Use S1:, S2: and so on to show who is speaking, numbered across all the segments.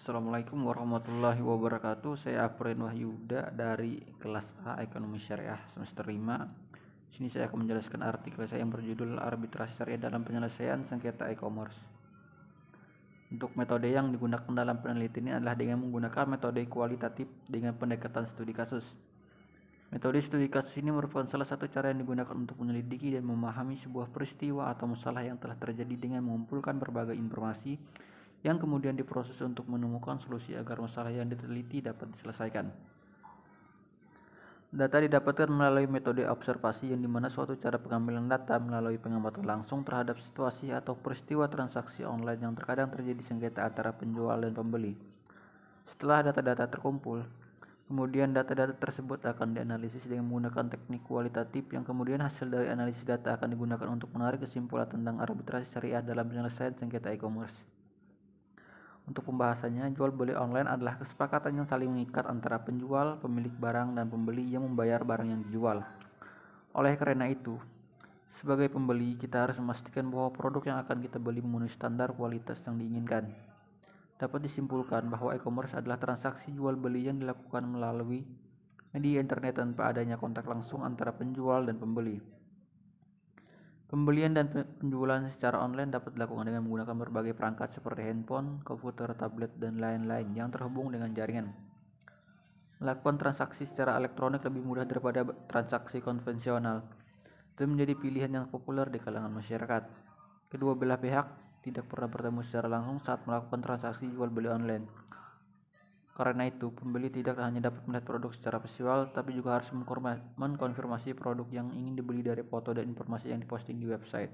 S1: Assalamualaikum warahmatullahi wabarakatuh. Saya Apren Wahyuda dari kelas A Ekonomi Syariah semester 5. Sini saya akan menjelaskan artikel saya yang berjudul Arbitrasi Syariah dalam Penyelesaian Sengketa E-commerce. Untuk metode yang digunakan dalam penelitian ini adalah dengan menggunakan metode kualitatif dengan pendekatan studi kasus. Metode studi kasus ini merupakan salah satu cara yang digunakan untuk menyelidiki dan memahami sebuah peristiwa atau masalah yang telah terjadi dengan mengumpulkan berbagai informasi yang kemudian diproses untuk menemukan solusi agar masalah yang diteliti dapat diselesaikan. Data didapatkan melalui metode observasi yang dimana suatu cara pengambilan data melalui pengamatan langsung terhadap situasi atau peristiwa transaksi online yang terkadang terjadi sengketa antara penjual dan pembeli. Setelah data-data terkumpul, kemudian data-data tersebut akan dianalisis dengan menggunakan teknik kualitatif yang kemudian hasil dari analisis data akan digunakan untuk menarik kesimpulan tentang arbitrasi syariah dalam penyelesaian sengketa e-commerce. Untuk pembahasannya, jual beli online adalah kesepakatan yang saling mengikat antara penjual, pemilik barang, dan pembeli yang membayar barang yang dijual. Oleh karena itu, sebagai pembeli, kita harus memastikan bahwa produk yang akan kita beli memenuhi standar kualitas yang diinginkan. Dapat disimpulkan bahwa e-commerce adalah transaksi jual beli yang dilakukan melalui media internet tanpa adanya kontak langsung antara penjual dan pembeli. Pembelian dan penjualan secara online dapat dilakukan dengan menggunakan berbagai perangkat seperti handphone, komputer, tablet, dan lain-lain yang terhubung dengan jaringan. Melakukan transaksi secara elektronik lebih mudah daripada transaksi konvensional dan menjadi pilihan yang populer di kalangan masyarakat. Kedua belah pihak tidak pernah bertemu secara langsung saat melakukan transaksi jual beli online. Karena itu, pembeli tidak hanya dapat melihat produk secara visual, tapi juga harus mengkonfirmasi produk yang ingin dibeli dari foto dan informasi yang diposting di website.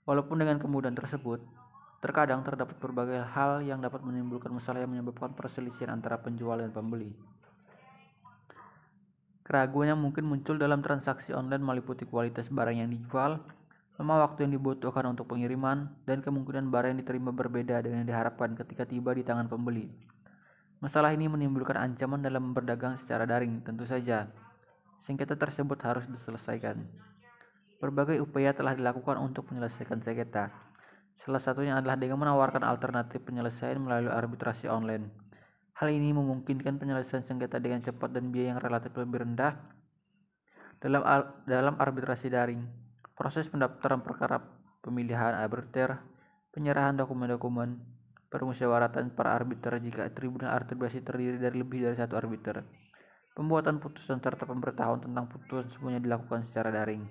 S1: Walaupun dengan kemudahan tersebut, terkadang terdapat berbagai hal yang dapat menimbulkan masalah yang menyebabkan perselisihan antara penjual dan pembeli. Keraguan yang mungkin muncul dalam transaksi online meliputi kualitas barang yang dijual, lama waktu yang dibutuhkan untuk pengiriman, dan kemungkinan barang yang diterima berbeda dengan yang diharapkan ketika tiba di tangan pembeli. Masalah ini menimbulkan ancaman dalam berdagang secara daring, tentu saja. Sengketa tersebut harus diselesaikan. Berbagai upaya telah dilakukan untuk menyelesaikan sengketa. Salah satunya adalah dengan menawarkan alternatif penyelesaian melalui arbitrasi online. Hal ini memungkinkan penyelesaian sengketa dengan cepat dan biaya yang relatif lebih rendah. Dalam arbitrasi daring, proses pendaftaran perkara, pemilihan arbiter, penyerahan dokumen-dokumen, permusyawaratan para arbiter jika tribunal arbitrasi terdiri dari lebih dari satu arbiter, pembuatan putusan serta pemberitahuan tentang putusan semuanya dilakukan secara daring.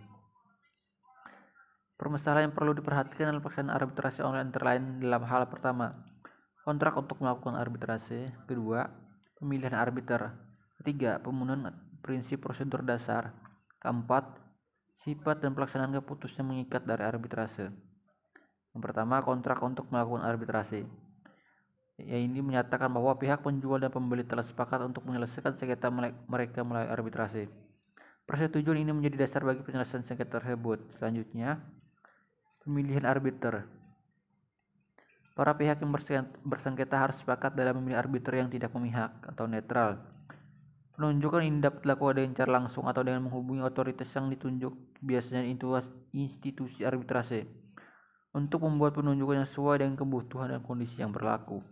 S1: Permasalahan yang perlu diperhatikan dalam pelaksanaan arbitrasi online antara lain dalam hal pertama, kontrak untuk melakukan arbitrasi, kedua, pemilihan arbiter, ketiga, pemenuhan prinsip prosedur dasar, keempat, sifat dan pelaksanaan keputusan yang mengikat dari arbitrase. Yang pertama, kontrak untuk melakukan arbitrasi. Ini menyatakan bahwa pihak penjual dan pembeli telah sepakat untuk menyelesaikan sengketa mereka melalui arbitrasi. Persetujuan ini menjadi dasar bagi penyelesaian sengketa tersebut. Selanjutnya, pemilihan arbiter. Para pihak yang bersengketa harus sepakat dalam memilih arbiter yang tidak memihak atau netral. Penunjukan ini dapat dilakukan dengan cara langsung atau dengan menghubungi otoritas yang ditunjuk, biasanya institusi arbitrase, untuk membuat penunjukan yang sesuai dengan kebutuhan dan kondisi yang berlaku.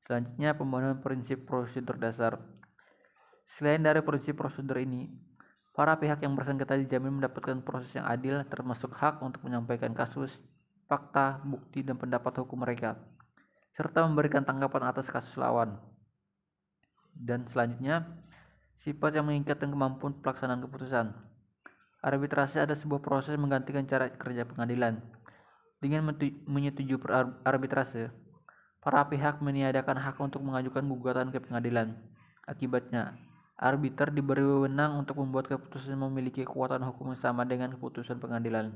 S1: Selanjutnya, pembangunan prinsip prosedur dasar. Selain dari prinsip prosedur ini, para pihak yang bersengketa dijamin mendapatkan proses yang adil, termasuk hak untuk menyampaikan kasus, fakta, bukti, dan pendapat hukum mereka, serta memberikan tanggapan atas kasus lawan. Dan selanjutnya, sifat yang mengikat dan kemampuan pelaksanaan keputusan. Arbitrasi adalah sebuah proses menggantikan cara kerja pengadilan. Dengan menyetujui arbitrase, para pihak meniadakan hak untuk mengajukan gugatan ke pengadilan. Akibatnya, arbiter diberi wewenang untuk membuat keputusan yang memiliki kekuatan hukum yang sama dengan keputusan pengadilan.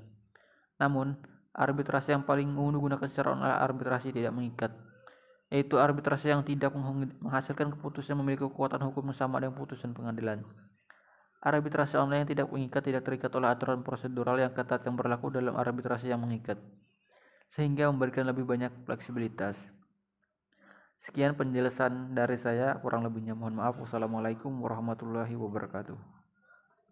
S1: Namun, arbitrasi yang paling umum digunakan secara online arbitrasi tidak mengikat, yaitu arbitrasi yang tidak menghasilkan keputusan yang memiliki kekuatan hukum yang sama dengan keputusan pengadilan. Arbitrasi online yang tidak mengikat tidak terikat oleh aturan prosedural yang ketat yang berlaku dalam arbitrasi yang mengikat, sehingga memberikan lebih banyak fleksibilitas. Sekian penjelasan dari saya, kurang lebihnya mohon maaf. Wassalamualaikum warahmatullahi wabarakatuh.